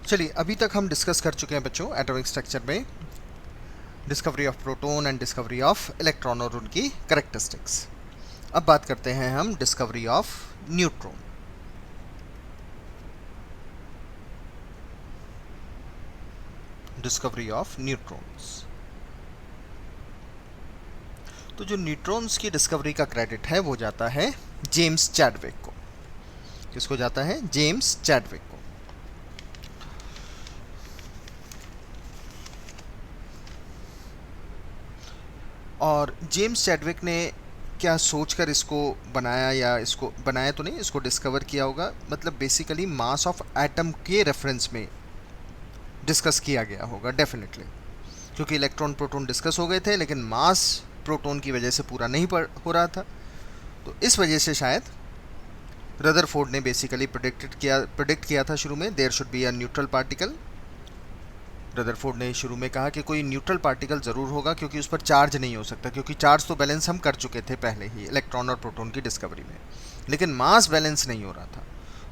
चलिए, अभी तक हम डिस्कस कर चुके हैं बच्चों एटॉमिक स्ट्रक्चर में discovery of proton and discovery of electron और उनकी करेक्टरिस्टिक्स। अब बात करते हैं हम discovery of neutron. Discovery of neutrons. तो जो न्यूट्रॉन्स की डिस्कवरी का क्रेडिट है वो जाता है जेम्स चैडविक को। किसको जाता है? जेम्स चैडविक को। और जेम्स चैडविक ने क्या सोचकर इसको बनाया, या इसको बनाया तो नहीं, इसको डिस्कवर किया होगा, मतलब बेसिकली मास ऑफ एटम के रेफरेंस में डिस्कस किया गया होगा डेफिनेटली, क्योंकि इलेक्ट्रॉन प्रोटॉन डिस्कस हो गए थे लेकिन मास प्रोटॉन की वजह से पूरा नहीं हो रहा था। तो इस वजह से शायद रदरफोर्ड ने बेसिकली प्रिडिक्ट किया था शुरू में, there should be a neutral particle. Rutherford ने शुरू में कहा कि कोई न्यूट्रल पार्टिकल ज़रूर होगा क्योंकि उस पर चार्ज नहीं हो सकता, क्योंकि चार्ज तो बैलेंस हम कर चुके थे पहले ही इलेक्ट्रॉन और प्रोटॉन की डिस्कवरी में, लेकिन मास बैलेंस नहीं हो रहा था।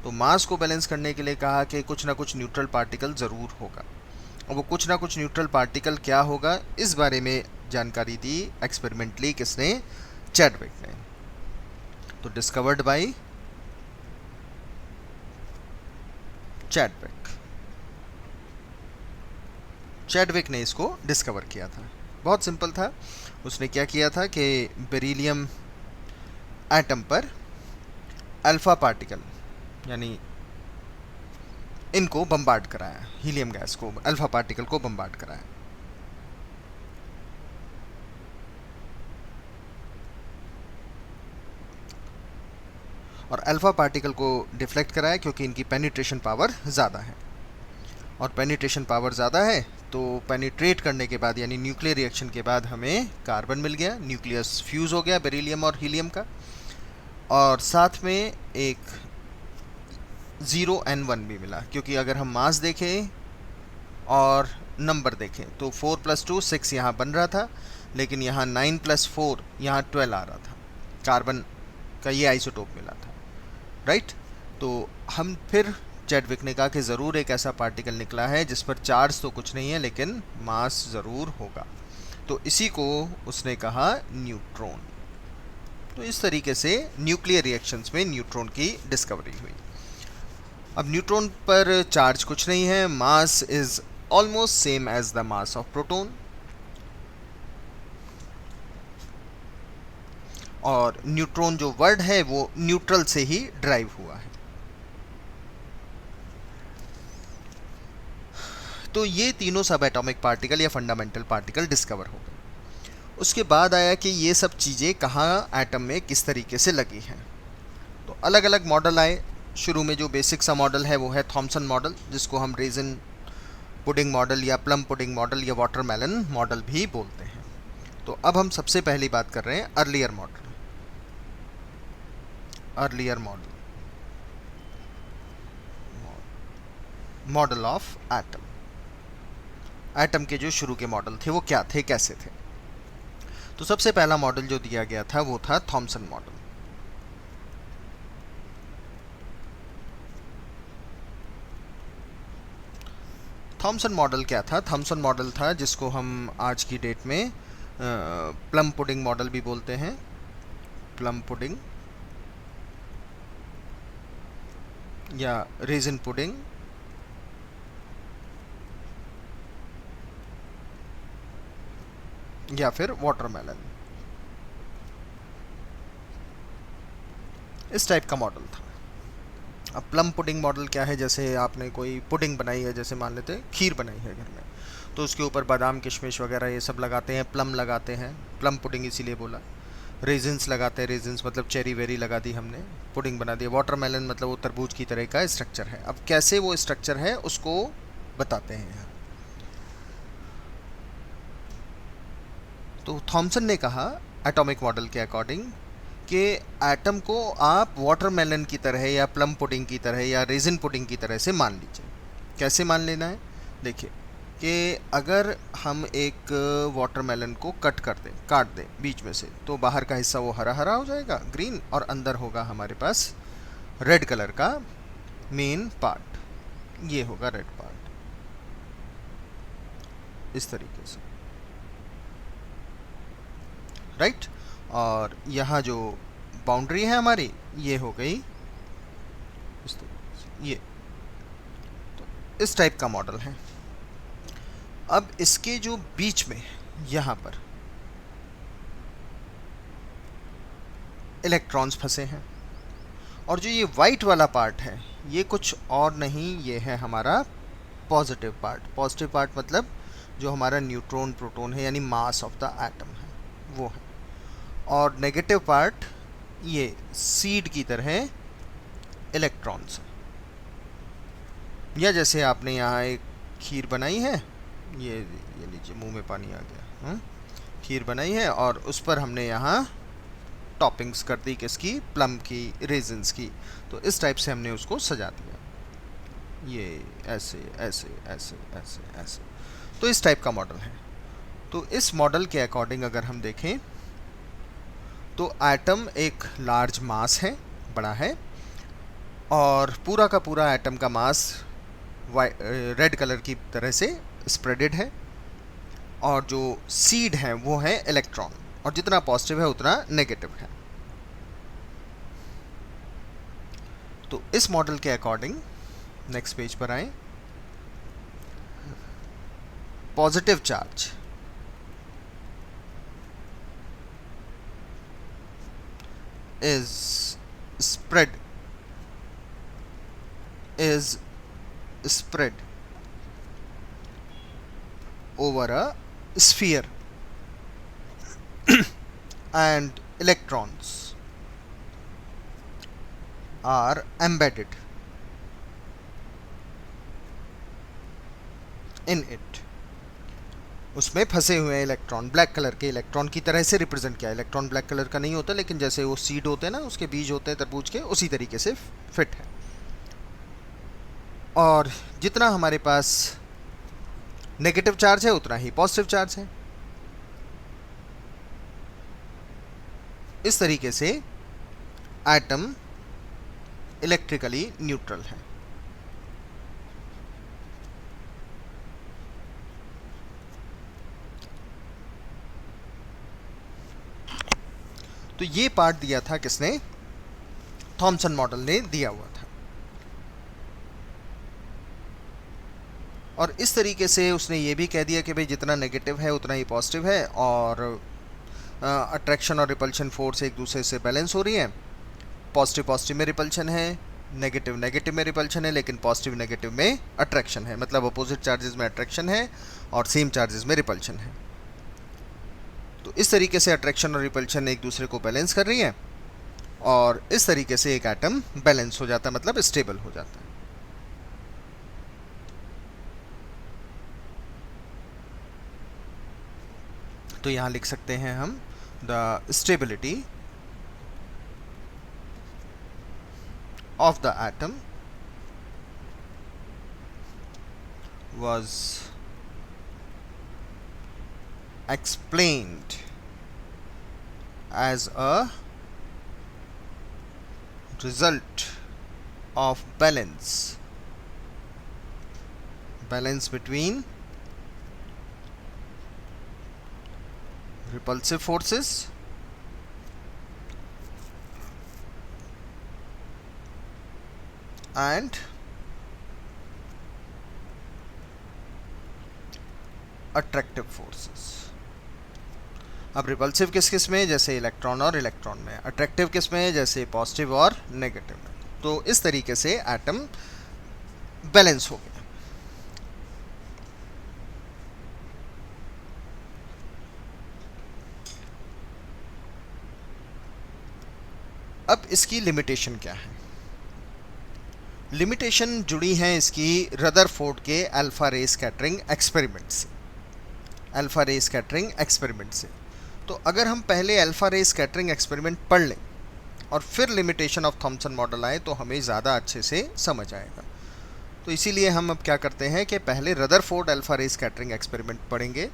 तो मास को बैलेंस करने के लिए कहा कि कुछ ना कुछ न्यूट्रल पार्टिकल ज़रूर होगा, और वो कुछ ना कुछ न्यूट्रल पार्टिकल क्या होगा इस बारे में जानकारी दी एक्सपेरिमेंटली किसने? चैडविक ने। तो डिस्कवर्ड बाय चैडविक। चैडविक ने इसको डिस्कवर किया था। बहुत सिंपल था। उसने क्या किया था कि बेरिलियम एटम पर अल्फा पार्टिकल, यानी इनको बम्बार्ड कराया, हीलियम गैस को, अल्फा पार्टिकल को बम्बार्ड कराया। और अल्फा पार्टिकल को डिफ्लेक्ट कराया क्योंकि इनकी पेनिट्रेशन पावर ज़्यादा है, और पेनिट्रेशन पावर ज़्यादा है तो पेनिट्रेट करने के बाद, यानी न्यूक्लियर रिएक्शन के बाद, हमें कार्बन मिल गया, न्यूक्लियस फ्यूज़ हो गया बेरिलियम और हीलियम का, और साथ में एक 0n1 भी मिला, क्योंकि अगर हम मास देखें और नंबर देखें तो 4 + 2 6 यहाँ बन रहा था, लेकिन यहाँ 9 + 4 यहाँ 12 आ रहा था। कार्बन का ये आइसोटोप मिला था, राइट। तो हम फिर चैडविक ने कहा कि ज़रूर एक ऐसा पार्टिकल निकला है जिस पर चार्ज तो कुछ नहीं है लेकिन मास ज़रूर होगा। तो इसी को उसने कहा न्यूट्रॉन। तो इस तरीके से न्यूक्लियर रिएक्शंस में न्यूट्रॉन की डिस्कवरी हुई। अब न्यूट्रॉन पर चार्ज कुछ नहीं है, mass is almost same as the mass of proton, और न्यूट्रॉन जो वर्ड है वो न्यूट्रल से ही ड्राइव हुआ है। तो ये तीनों सब एटॉमिक पार्टिकल या फंडामेंटल पार्टिकल डिस्कवर हो गए। उसके बाद आया कि ये सब चीज़ें कहाँ एटम में किस तरीके से लगी हैं। तो अलग अलग मॉडल आए। शुरू में जो बेसिक सा मॉडल है वो है थॉमसन मॉडल, जिसको हम रेजिन पुडिंग मॉडल या प्लम पुडिंग मॉडल या वाटरमेलन मॉडल भी बोलते हैं। तो अब हम सबसे पहली बात कर रहे हैं earlier model. Earlier model, model of atom. Atom के जो शुरू के मॉडल थे वो क्या थे, कैसे थे? तो सबसे पहला मॉडल जो दिया गया था वो था थॉमसन मॉडल। थॉमसन मॉडल क्या था? थॉमसन मॉडल था जिसको हम आज की डेट में प्लम पुडिंग मॉडल भी बोलते हैं। प्लम पुडिंग या रेजिन पुडिंग या फिर वाटरमेलन, इस टाइप का मॉडल था। अब प्लम पुडिंग मॉडल क्या है? जैसे आपने कोई पुडिंग बनाई है, जैसे मान लेते हैं खीर बनाई है घर में, तो उसके ऊपर बादाम किशमिश वगैरह ये सब लगाते हैं, प्लम लगाते हैं, प्लम पुडिंग इसीलिए बोला। रेजिन्स लगाते हैं, रेजिन्स मतलब चेरी वेरी लगा दी हमने, पुडिंग बना दी। वाटरमेलन मतलब वो तरबूज की तरह का स्ट्रक्चर है। अब कैसे वो स्ट्रक्चर है उसको बताते हैं यहाँ। तो थॉमसन ने कहा एटॉमिक मॉडल के अकॉर्डिंग कि एटम को आप वाटरमेलन की तरह या प्लम पुडिंग की तरह या रेजिन पुडिंग की तरह से मान लीजिए। कैसे मान लेना है? देखिए कि अगर हम एक वाटरमेलन को काट दें बीच में से, तो बाहर का हिस्सा वो हरा हरा हो जाएगा, ग्रीन, और अंदर होगा हमारे पास रेड कलर का मेन पार्ट, ये होगा रेड पार्ट। इस तरीके से, राइट। और यहाँ जो बाउंड्री है हमारी ये हो गई इस तरीके से, ये तो इस टाइप का मॉडल है। अब इसके जो बीच में यहाँ पर इलेक्ट्रॉन्स फंसे हैं, और जो ये वाइट वाला पार्ट है ये कुछ और नहीं, ये है हमारा पॉजिटिव पार्ट। पॉजिटिव पार्ट मतलब जो हमारा न्यूट्रॉन प्रोटॉन है, यानी मास ऑफ द एटम है, वो है। और नेगेटिव पार्ट ये सीड की तरह इलेक्ट्रॉन्स है। या जैसे आपने यहाँ एक खीर बनाई है, ये लीजिए, मुंह में पानी आ गया। खीर बनाई है और उस पर हमने यहाँ टॉपिंग्स कर दी, किसकी, प्लम की, रेजिन्स की। तो इस टाइप से हमने उसको सजा दिया, ये ऐसे ऐसे ऐसे ऐसे ऐसे। तो इस टाइप का मॉडल है। तो इस मॉडल के अकॉर्डिंग अगर हम देखें तो एटम एक लार्ज मास है, बड़ा है, और पूरा का पूरा एटम का मास रेड कलर की तरह से स्प्रेडेड है, और जो सीड है वो है इलेक्ट्रॉन, और जितना पॉजिटिव है उतना नेगेटिव है। तो इस मॉडल के अकॉर्डिंग नेक्स्ट पेज पर आए, positive charge is spread over a sphere and electrons are embedded in it। उसमें फंसे हुए हैं इलेक्ट्रॉन, ब्लैक कलर के इलेक्ट्रॉन की तरह से रिप्रेजेंट किया है। इलेक्ट्रॉन ब्लैक कलर का नहीं होता, लेकिन जैसे वो सीड होते हैं ना, उसके बीज होते हैं तरबूज के, उसी तरीके से फिट है। और जितना हमारे पास नेगेटिव चार्ज है उतना ही पॉजिटिव चार्ज है। इस तरीके से एटम इलेक्ट्रिकली न्यूट्रल है। तो ये पार्ट दिया था किसने, थॉमसन मॉडल ने दिया हुआ था। और इस तरीके से उसने ये भी कह दिया कि भाई जितना नेगेटिव है उतना ही पॉजिटिव है, और अट्रैक्शन और रिपल्शन फोर्स एक दूसरे से बैलेंस हो रही है। पॉजिटिव पॉजिटिव में रिपल्शन है, नेगेटिव नेगेटिव में रिपल्शन है, लेकिन पॉजिटिव नेगेटिव में अट्रैक्शन है। मतलब अपोजिट चार्जेस में अट्रैक्शन है और सेम चार्जेस में रिपल्शन है। तो इस तरीके से अट्रैक्शन और रिपल्शन एक दूसरे को बैलेंस कर रही है, और इस तरीके से एक एटम बैलेंस हो जाता है, मतलब स्टेबल हो जाता है। तो यहां लिख सकते हैं हम, the stability of the atom was explained as a result of balance between repulsive forces and attractive forces. अब रिपल्सिव किस किस में, जैसे इलेक्ट्रॉन और इलेक्ट्रॉन में। अट्रैक्टिव किस में, जैसे पॉजिटिव और नेगेटिव में। तो इस तरीके से एटम बैलेंस हो गया। अब इसकी लिमिटेशन क्या है। लिमिटेशन जुड़ी है इसकी रदरफोर्ड के अल्फा रे स्कैटरिंग एक्सपेरिमेंट से। अल्फा रे स्कैटरिंग एक्सपेरिमेंट से। तो अगर हम पहले अल्फा रे स्कैटरिंग एक्सपेरिमेंट पढ़ लें और फिर लिमिटेशन ऑफ थॉमसन मॉडल आए तो हमें ज़्यादा अच्छे से समझ आएगा। तो इसीलिए हम अब क्या करते हैं कि पहले Rutherford alpha ray scattering experiment पढ़ेंगे,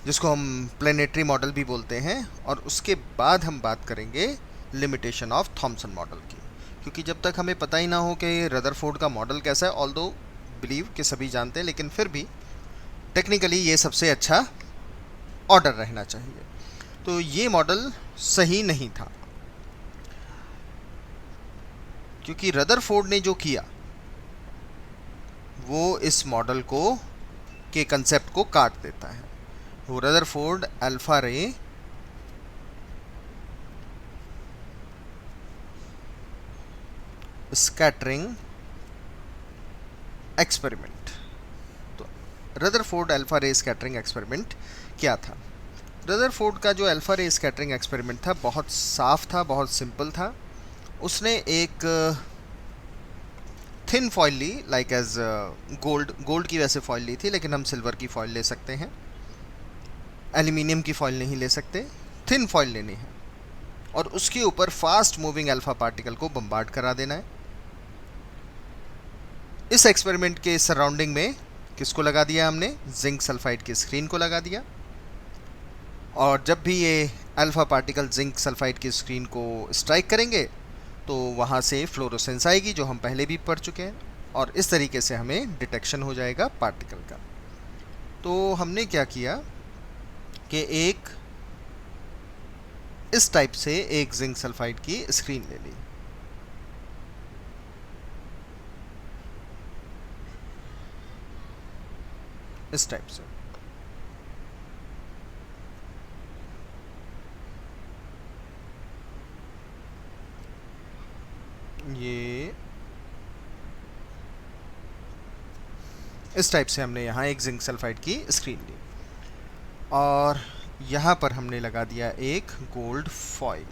जिसको हम प्लेनेटरी मॉडल भी बोलते हैं, और उसके बाद हम बात करेंगे लिमिटेशन ऑफ थॉमसन मॉडल की। क्योंकि जब तक हमें पता ही ना हो कि रदरफोर्ड का मॉडल कैसा है, ऑल्दो बिलीव कि सभी जानते हैं, लेकिन फिर भी टेक्निकली ये सबसे अच्छा ऑर्डर रहना चाहिए। तो ये मॉडल सही नहीं था, क्योंकि रदरफोर्ड ने जो किया वो इस मॉडल को के कंसेप्ट को काट देता है। वो Rutherford alpha ray scattering experiment. तो Rutherford alpha ray scattering experiment क्या था? रदरफोर्ड का जो अल्फा रे स्कैटरिंग एक्सपेरिमेंट था बहुत साफ था, बहुत सिंपल था। उसने एक थिन फॉइल ली, लाइक एज गोल्ड की वैसे फॉइल ली थी, लेकिन हम सिल्वर की फॉइल ले सकते हैं, एल्यूमिनियम की फॉइल नहीं ले सकते, थिन फॉइल लेनी है। और उसके ऊपर फास्ट मूविंग अल्फा पार्टिकल को बम्बार्ड करा देना है। इस एक्सपेरिमेंट के सराउंडिंग में किसको लगा दिया हमने? जिंक सल्फाइड की स्क्रीन को लगा दिया। और जब भी ये अल्फा पार्टिकल जिंक सल्फाइड की स्क्रीन को स्ट्राइक करेंगे तो वहाँ से फ्लोरोसेंस आएगी, जो हम पहले भी पढ़ चुके हैं, और इस तरीके से हमें डिटेक्शन हो जाएगा पार्टिकल का। तो हमने क्या किया कि एक इस टाइप से एक जिंक सल्फाइड की स्क्रीन ले ली। इस टाइप से ये इस टाइप से हमने यहाँ एक जिंक सल्फाइड की स्क्रीन ली, और यहाँ पर हमने लगा दिया एक गोल्ड फॉइल।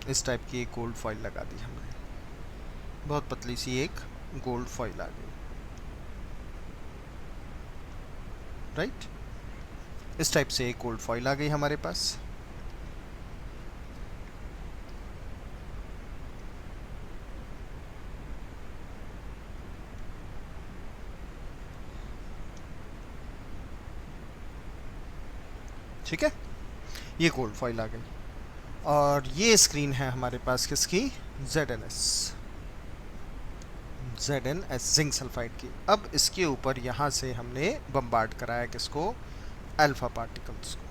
इस टाइप की एक गोल्ड फॉइल लगा दी हमने, बहुत पतली सी एक गोल्ड फॉइल आ गई, राइट। इस टाइप से एक गोल्ड फॉइल आ गई हमारे पास। ठीक है, ये गोल्ड फॉइल आ गई, और ये स्क्रीन है हमारे पास किसकी? ZnS जिंक सल्फाइड की। अब इसके ऊपर यहाँ से हमने बम्बार्ड कराया किसको? अल्फा पार्टिकल्स को।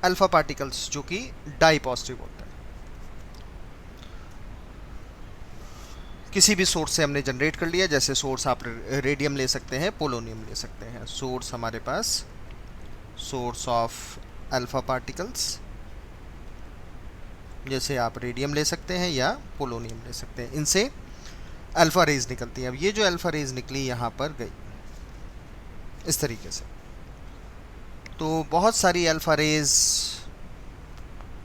अल्फा पार्टिकल्स जो कि डाई पॉजिटिव होता है। किसी भी सोर्स से हमने जनरेट कर लिया, जैसे सोर्स आप रेडियम ले सकते हैं, पोलोनियम ले सकते हैं। सोर्स हमारे पास सोर्स ऑफ अल्फा पार्टिकल्स, जैसे आप रेडियम ले सकते हैं या पोलोनियम ले सकते हैं। इनसे अल्फा रेज निकलती हैं। अब ये जो अल्फा रेज निकली यहाँ पर गई इस तरीके से, तो बहुत सारी अल्फा रेज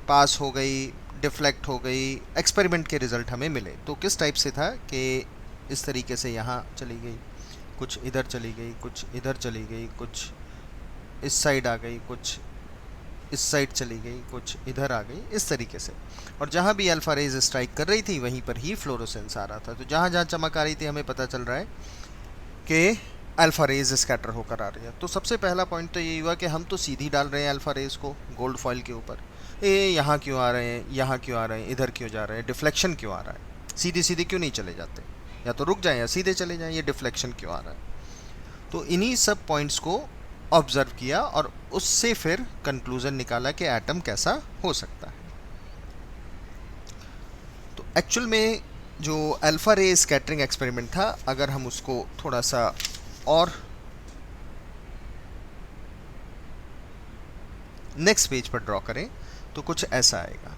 पास हो गई, डिफ्लेक्ट हो गई, एक्सपेरिमेंट के रिजल्ट हमें मिले। तो किस टाइप से था कि इस तरीके से यहाँ चली गई, कुछ इधर चली गई, कुछ इधर चली गई, कुछ इस साइड आ गई, कुछ इस साइड चली गई, कुछ इधर आ गई, इस तरीके से। और जहाँ भी अल्फा रेज स्ट्राइक कर रही थी वहीं पर ही फ्लोरोसेंस आ रहा था। तो जहाँ जहाँ चमक आ रही थी हमें पता चल रहा है कि अल्फा रेज स्कैटर होकर आ रही है। तो सबसे पहला पॉइंट तो ये हुआ कि हम तो सीधी डाल रहे हैं अल्फा रेज को गोल्ड फॉइल के ऊपर, यहाँ क्यों आ रहे हैं, यहाँ क्यों आ रहे हैं, इधर क्यों जा रहे हैं, डिफ्लेक्शन क्यों आ रहा है, सीधे सीधे क्यों नहीं चले जाते, या तो रुक जाएं या सीधे चले जाएं, ये डिफ्लेक्शन क्यों आ रहा है। तो इन्हीं सब पॉइंट्स को ऑब्जर्व किया और उससे फिर कंक्लूजन निकाला कि एटम कैसा हो सकता है। तो एक्चुअल में जो अल्फा रे स्कैटरिंग एक्सपेरिमेंट था, अगर हम उसको थोड़ा सा और नेक्स्ट पेज पर ड्रॉ करें तो कुछ ऐसा आएगा।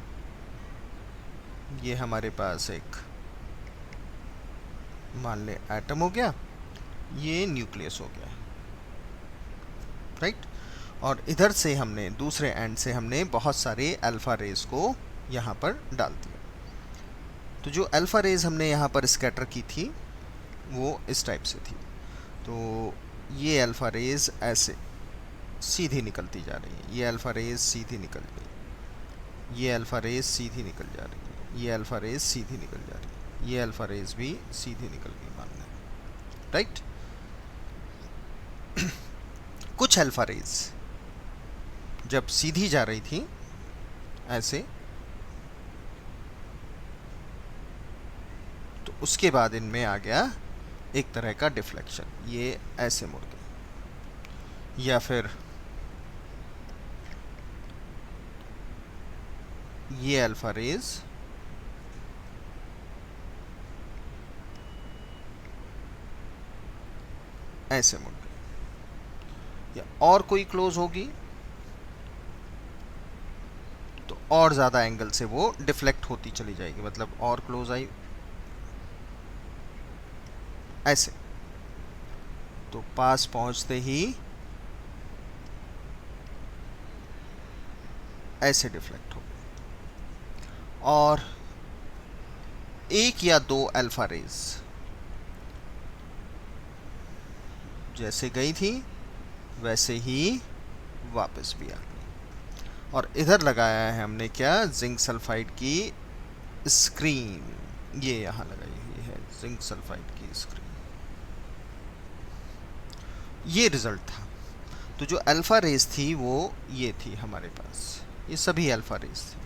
ये हमारे पास एक मान ले एटम हो गया, ये न्यूक्लियस हो गया, राइट। और इधर से हमने दूसरे एंड से हमने बहुत सारे अल्फा रेज को यहाँ पर डाल दिया। तो जो अल्फा रेज हमने यहाँ पर स्कैटर की थी वो इस टाइप से थी। तो ये अल्फा रेज ऐसे सीधी निकलती जा रही है, ये अल्फा रेज सीधी निकल गई, ये अल्फा रेज सीधी निकल जा रही है, ये अल्फा रेज सीधी निकल जा रही है, ये अल्फा रेज भी सीधी निकल गई मान लें, राइट। कुछ अल्फा रेज जब सीधी जा रही थी ऐसे, तो उसके बाद इनमें आ गया एक तरह का डिफ्लेक्शन, ये ऐसे मुड़ गया, या फिर ये अल्फा रेज ऐसे मुड़ गई, या और कोई क्लोज होगी तो और ज़्यादा एंगल से वो डिफ्लेक्ट होती चली जाएगी, मतलब और क्लोज आई ऐसे, तो पास पहुंचते ही ऐसे डिफ्लेक्ट हो गई। और एक या दो अल्फा रेज जैसे गई थी वैसे ही वापस भी आ गई। और इधर लगाया है हमने क्या, जिंक सल्फाइड की स्क्रीन, ये यहाँ लगाई हुई है जिंक सल्फाइड की स्क्रीन। ये रिजल्ट था। तो जो अल्फा रेज थी वो ये थी हमारे पास, ये सभी अल्फा रेज थी।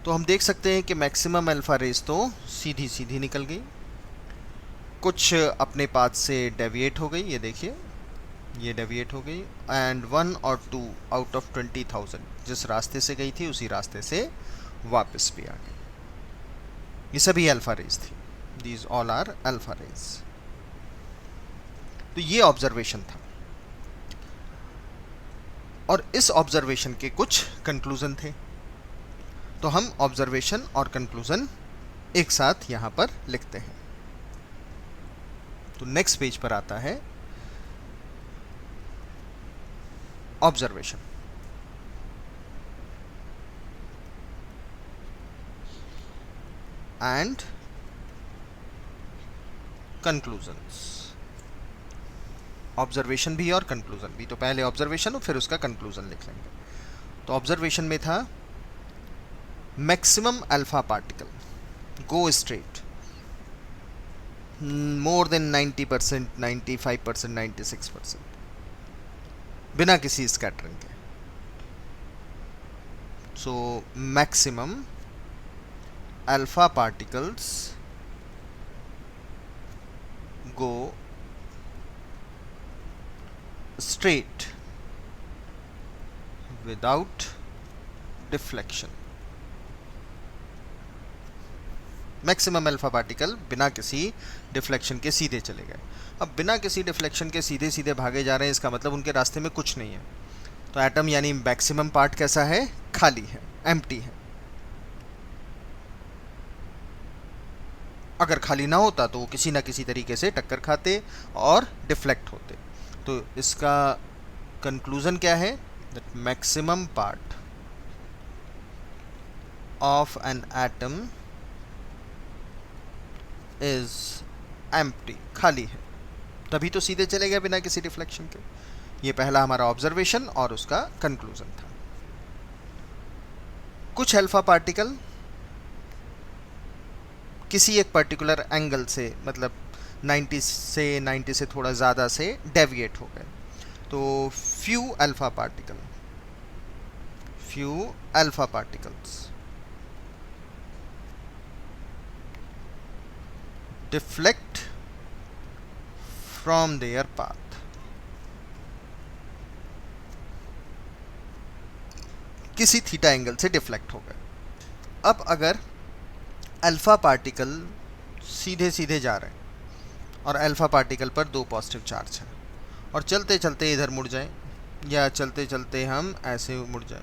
तो हम देख सकते हैं कि मैक्सिमम अल्फा रेज तो सीधी सीधी निकल गई, कुछ अपने पाथ से डेविएट हो गई, ये देखिए ये डेविएट हो गई, एंड 1 और 2 आउट ऑफ 20,000 जिस रास्ते से गई थी उसी रास्ते से वापस भी आ गई। ये सभी अल्फा रेज थी, these all are alpha rays. तो ये ऑब्जर्वेशन था, और इस ऑब्जर्वेशन के कुछ कंक्लूजन थे। तो हम ऑब्जर्वेशन और कंक्लूजन एक साथ यहां पर लिखते हैं। तो नेक्स्ट पेज पर आता है ऑब्जर्वेशन। एंड कंक्लूजन्स, ऑब्जर्वेशन भी और कंक्लूजन भी। तो पहले ऑब्जर्वेशन और फिर उसका कंक्लूजन लिख लेंगे। तो ऑब्जर्वेशन में था maximum alpha particle go straight more than 90%, 95%, 96%, बिना किसी स्कैटरिंग के। सो मैक्सिमम अल्फा पार्टिकल्स गो straight without deflection। Maximum alpha particle बिना किसी डिफ्लेक्शन के सीधे चले गए। अब बिना किसी डिफ्लेक्शन के सीधे सीधे भागे जा रहे हैं, इसका मतलब उनके रास्ते में कुछ नहीं है। तो एटम यानी मैक्सिमम पार्ट कैसा है, खाली है, एम्प्टी है। अगर खाली ना होता तो वो किसी ना किसी तरीके से टक्कर खाते और डिफ्लेक्ट होते। तो इसका कंक्लूजन क्या है, that maximum part of an atom is empty, खाली है, तभी तो सीधे चले गए बिना किसी डिफ्लेक्शन के। ये पहला हमारा ऑब्जर्वेशन और उसका कंक्लूजन था। कुछ अल्फा पार्टिकल किसी एक पर्टिकुलर एंगल से, मतलब 90 से थोड़ा ज़्यादा से डेविएट हो गए। तो few alpha particles deflect from there path. किसी थीटा एंगल से डिफ्लेक्ट हो गए। अब अगर अल्फा पार्टिकल सीधे सीधे जा रहे हैं और अल्फा पार्टिकल पर 2 पॉजिटिव चार्ज है, और चलते चलते इधर मुड़ जाएं, या चलते चलते हम ऐसे मुड़ जाएं,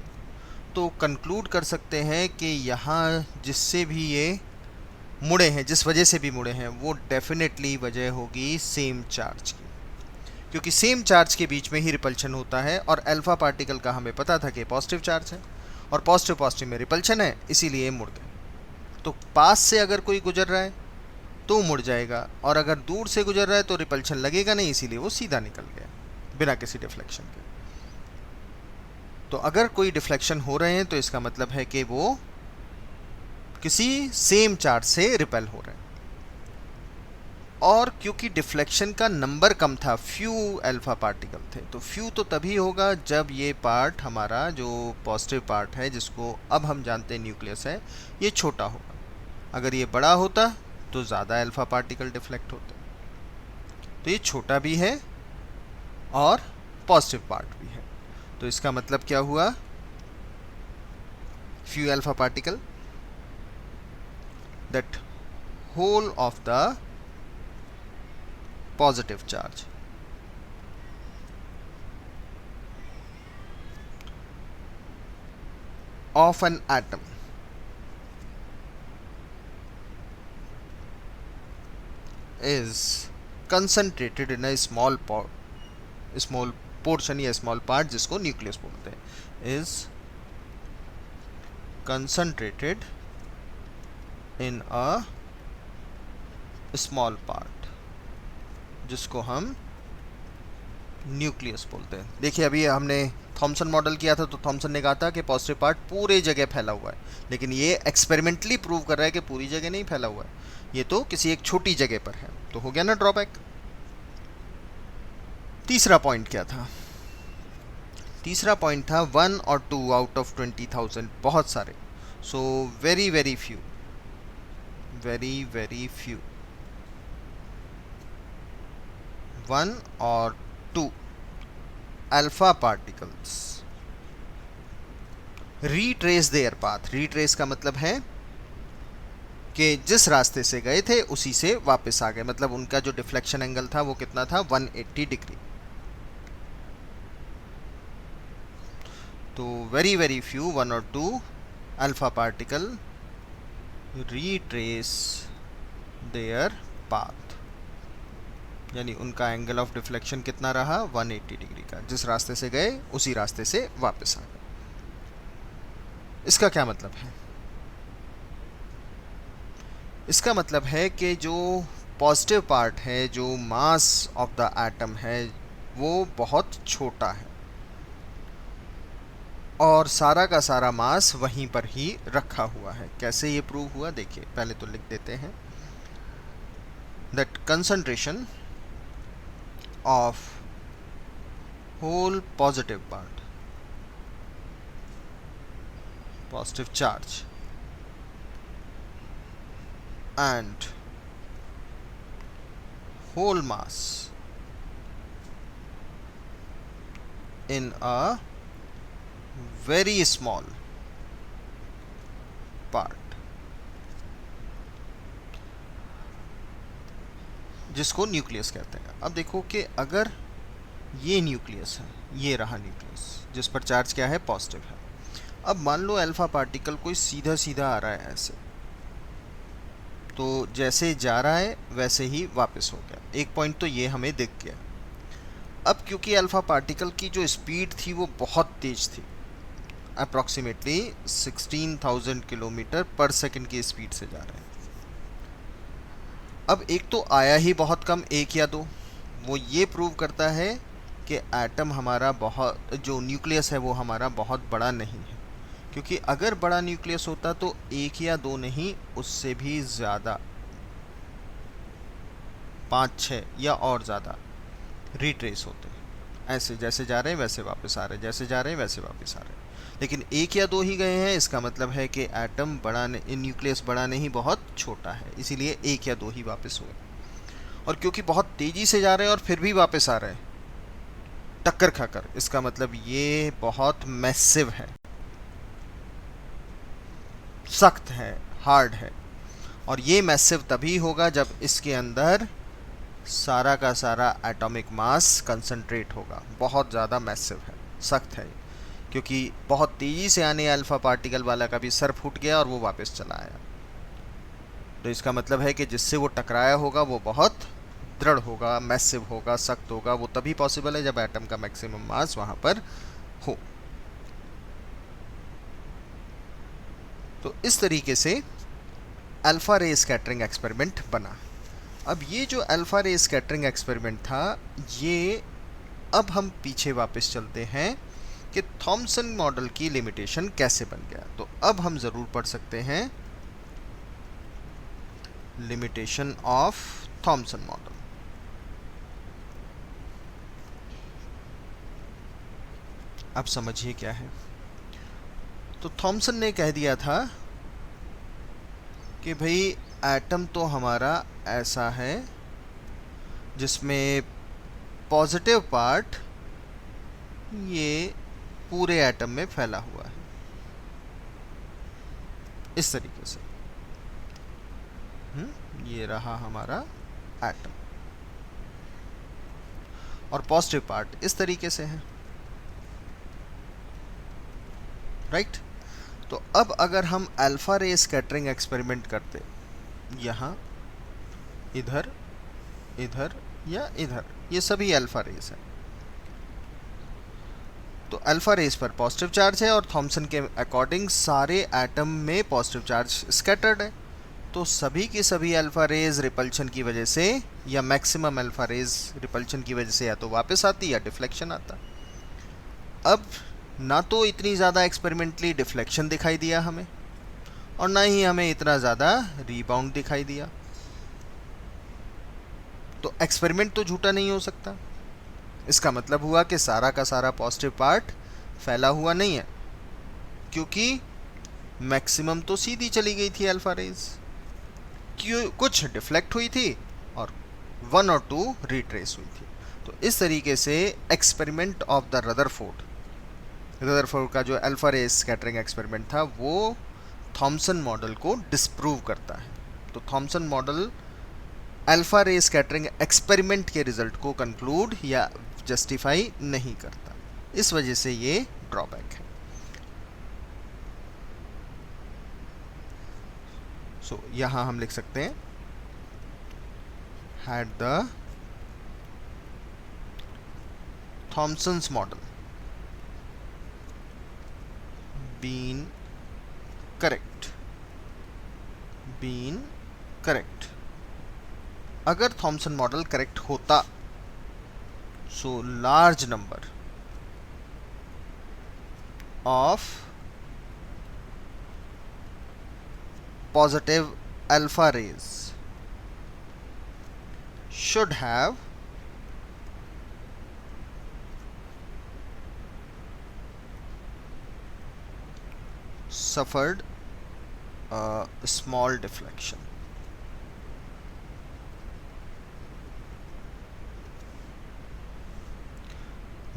तो कंक्लूड कर सकते हैं कि यहाँ जिससे भी ये मुड़े हैं, जिस वजह से भी मुड़े हैं, वो डेफिनेटली वजह होगी सेम चार्ज की, क्योंकि सेम चार्ज के बीच में ही रिपल्शन होता है। और अल्फा पार्टिकल का हमें पता था कि पॉजिटिव चार्ज है, और पॉजिटिव पॉजिटिव में रिपल्शन है, इसीलिए मुड़ गए। तो पास से अगर कोई गुजर रहा है तो मुड़ जाएगा, और अगर दूर से गुजर रहा है तो रिपल्शन लगेगा नहीं, इसीलिए वो सीधा निकल गया बिना किसी डिफ्लेक्शन के। तो अगर कोई डिफ्लेक्शन हो रहे हैं तो इसका मतलब है कि वो किसी सेम चार्ज से रिपेल हो रहे हैं। और क्योंकि डिफ्लेक्शन का नंबर कम था, फ्यू अल्फा पार्टिकल थे, तो फ्यू तो तभी होगा जब ये पार्ट हमारा जो पॉजिटिव पार्ट है, जिसको अब हम जानते हैं न्यूक्लियस है, ये छोटा होगा। अगर ये बड़ा होता तो ज़्यादा अल्फा पार्टिकल डिफ्लेक्ट होते। तो ये छोटा भी है और पॉजिटिव पार्ट भी है। तो इसका मतलब क्या हुआ, few alpha particle, that whole of the positive charge of an atom is concentrated in a small portion या small part जिसको न्यूक्लियस बोलते हैं, is concentrated in a small part जिसको हम न्यूक्लियस बोलते हैं। देखिए अभी हमने थॉमसन मॉडल किया था, तो थॉमसन ने कहा था कि पॉजिटिव पार्ट पूरे जगह फैला हुआ है, लेकिन ये एक्सपेरिमेंटली प्रूव कर रहा है कि पूरी जगह नहीं फैला हुआ है, ये तो किसी एक छोटी जगह पर है। तो हो गया ना ड्रॉबैक। तीसरा पॉइंट क्या था, तीसरा पॉइंट था 1 और 2 आउट ऑफ 20,000, बहुत सारे, so very very few, very very few, 1 और 2 alpha particles retrace there path. Retrace का मतलब है कि जिस रास्ते से गए थे उसी से वापस आ गए, मतलब उनका जो डिफ्लेक्शन एंगल था वो कितना था, 180 डिग्री। तो वेरी वेरी फ्यू 1 और 2 alpha particle retrace there path, यानी उनका एंगल ऑफ डिफ्लेक्शन कितना रहा, 180 डिग्री का, जिस रास्ते से गए उसी रास्ते से वापस आ गए। इसका क्या मतलब है, इसका मतलब है कि जो पॉजिटिव पार्ट है, जो मास ऑफ द एटम है, वो बहुत छोटा है और सारा का सारा मास वहीं पर ही रखा हुआ है। कैसे ये प्रूव हुआ, देखिए पहले तो लिख देते हैं, that concentration of whole positive part, positive charge, and whole mass in a very small part, जिसको न्यूक्लियस कहते हैं। अब देखो कि अगर ये न्यूक्लियस है, ये रहा न्यूक्लियस जिस पर चार्ज क्या है, पॉजिटिव है। अब मान लो अल्फा पार्टिकल कोई सीधा सीधा आ रहा है ऐसे, तो जैसे जा रहा है वैसे ही वापस हो गया। एक पॉइंट तो ये हमें दिख गया। अब क्योंकि अल्फा पार्टिकल की जो स्पीड थी वो बहुत तेज थी, अप्रॉक्सीमेटली 16,000 किलोमीटर पर सेकंड की स्पीड से जा रहे हैं। अब एक तो आया ही बहुत कम, 1 या 2, वो ये प्रूव करता है कि एटम हमारा बहुत, जो न्यूक्लियस है वो हमारा बहुत बड़ा नहीं है, क्योंकि अगर बड़ा न्यूक्लियस होता तो 1 या 2 नहीं, उससे भी ज़्यादा, 5-6 या और ज़्यादा रिट्रेस होते हैं। ऐसे जैसे जा रहे हैं वैसे वापस आ रहे हैं, जैसे जा रहे हैं वैसे वापस आ रहे हैं। लेकिन 1 या 2 ही गए हैं, इसका मतलब है कि एटम बड़ा, न्यूक्लियस बड़ा नहीं, बहुत छोटा है, इसीलिए 1 या 2 ही वापस हुए। और क्योंकि बहुत तेज़ी से जा रहे हैं और फिर भी वापस आ रहे हैं टक्कर खाकर, इसका मतलब ये बहुत मैसिव है, सख्त है, हार्ड है। और ये मैसिव तभी होगा जब इसके अंदर सारा का सारा एटॉमिक मास कंसंट्रेट होगा। बहुत ज़्यादा मैसिव है, सख्त है, क्योंकि बहुत तेज़ी से आने अल्फा पार्टिकल वाला का भी सर फूट गया और वो वापस चला आया। तो इसका मतलब है कि जिससे वो टकराया होगा वो बहुत दृढ़ होगा, मैसिव होगा, सख्त होगा। वो तभी पॉसिबल है जब एटम का मैक्सिमम मास वहाँ पर हो। तो इस तरीके से अल्फ़ा रे स्कैटरिंग एक्सपेरिमेंट बना। अब ये जो अल्फ़ा रे स्कैटरिंग एक्सपेरिमेंट था, ये अब हम पीछे वापस चलते हैं कि थॉमसन मॉडल की लिमिटेशन कैसे बन गया। तो अब हम ज़रूर पढ़ सकते हैं लिमिटेशन ऑफ थॉमसन मॉडल। अब समझिए क्या है। तो थॉमसन ने कह दिया था कि भाई एटम तो हमारा ऐसा है जिसमें पॉजिटिव पार्ट ये पूरे एटम में फैला हुआ है, इस तरीके से। ये रहा हमारा एटम, और पॉजिटिव पार्ट इस तरीके से है, राइट। तो अब अगर हम अल्फा रे स्कैटरिंग एक्सपेरिमेंट करते, यहाँ, इधर, इधर या इधर, ये सभी अल्फा रेस है। तो अल्फा रेस पर पॉजिटिव चार्ज है और थॉमसन के अकॉर्डिंग सारे एटम में पॉजिटिव चार्ज स्कैटर्ड है। तो सभी की सभी अल्फा रेज रिपल्शन की वजह से, या मैक्सिमम अल्फा रेज रिपल्शन की वजह से, या तो वापस आती या डिफ्लेक्शन आता। अब ना तो इतनी ज़्यादा एक्सपेरिमेंटली डिफ्लेक्शन दिखाई दिया हमें, और ना ही हमें इतना ज़्यादा रीबाउंड दिखाई दिया। तो एक्सपेरिमेंट तो झूठा नहीं हो सकता। इसका मतलब हुआ कि सारा का सारा पॉजिटिव पार्ट फैला हुआ नहीं है, क्योंकि मैक्सिमम तो सीधी चली गई थी अल्फा रेज, क्यों कुछ डिफ्लेक्ट हुई थी और 1 और 2 रिट्रेस हुई थी। तो इस तरीके से एक्सपेरिमेंट ऑफ द रदरफोर्ड का जो अल्फा रे स्कैटरिंग एक्सपेरिमेंट था वो थॉमसन मॉडल को डिस्प्रूव करता है। तो Thompson model alpha ray scattering experiment के रिजल्ट को कंक्लूड या जस्टिफाई नहीं करता, इस वजह से ये ड्रॉबैक है। सो यहां हम लिख सकते हैं had the Thomson's model been correct, अगर थॉमसन मॉडल करेक्ट होता, so large number of positive alpha rays should have suffered a small deflection.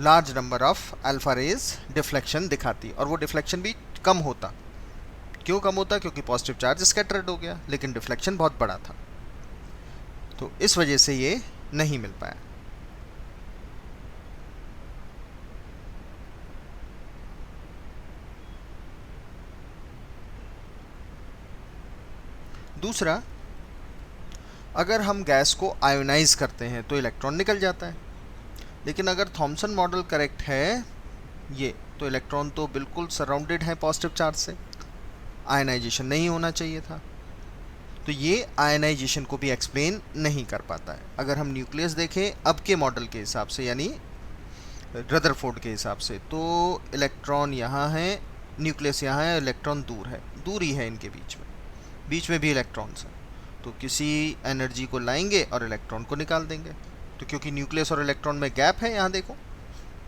Large number of alpha rays deflection दिखाती, और वो डिफ्लेक्शन भी कम होता। क्यों कम होता? क्योंकि पॉजिटिव चार्ज स्कैटर्ड हो गया, लेकिन डिफ्लेक्शन बहुत बड़ा था, तो इस वजह से ये नहीं मिल पाया। दूसरा, अगर हम गैस को आयोनाइज करते हैं तो इलेक्ट्रॉन निकल जाता है, लेकिन अगर थॉमसन मॉडल करेक्ट है ये, तो इलेक्ट्रॉन तो बिल्कुल सराउंडेड है पॉजिटिव चार्ज से, आयनाइजेशन नहीं होना चाहिए था। तो ये आयनाइजेशन को भी एक्सप्लेन नहीं कर पाता है। अगर हम न्यूक्लियस देखें अब के मॉडल के हिसाब से, यानी रदरफोर्ड के हिसाब से, तो इलेक्ट्रॉन यहाँ है, न्यूक्लियस यहाँ है, इलेक्ट्रॉन दूर है, दूरी है इनके बीच में भी इलेक्ट्रॉन्स हैं। तो किसी एनर्जी को लाएंगे और इलेक्ट्रॉन को निकाल देंगे। तो क्योंकि न्यूक्लियस और इलेक्ट्रॉन में गैप है, यहाँ देखो,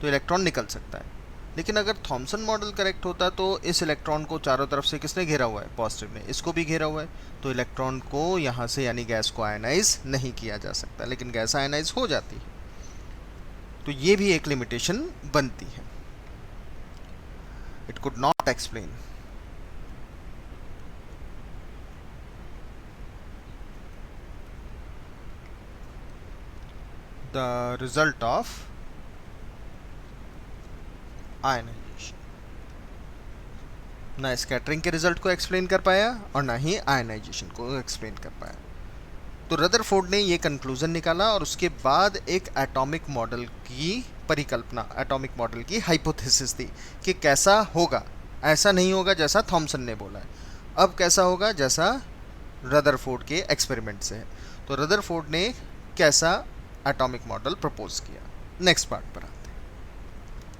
तो इलेक्ट्रॉन निकल सकता है। लेकिन अगर थॉमसन मॉडल करेक्ट होता तो इस इलेक्ट्रॉन को चारों तरफ से किसने घेरा हुआ है? पॉजिटिव ने। इसको भी घेरा हुआ है, तो इलेक्ट्रॉन को यहाँ से, यानी गैस को आयनाइज नहीं किया जा सकता, लेकिन गैस आयनाइज हो जाती है। तो ये भी एक लिमिटेशन बनती है। It could not explain the result of ionisation. ना स्कैटरिंग के रिजल्ट को एक्सप्लेन कर पाया और ना ही आयनाइजेशन को एक्सप्लेन कर पाया। तो रदरफोर्ड ने ये कंक्लूजन निकाला, और उसके बाद एक एटॉमिक मॉडल की परिकल्पना, एटॉमिक मॉडल की हाइपोथेसिस दी कि कैसा होगा। ऐसा नहीं होगा जैसा थॉमसन ने बोला है, अब कैसा होगा जैसा रदरफोर्ड के एक्सपेरिमेंट से है। तो रदरफोर्ड ने कैसा एटॉमिक मॉडल प्रपोज किया, नेक्स्ट पार्ट पर।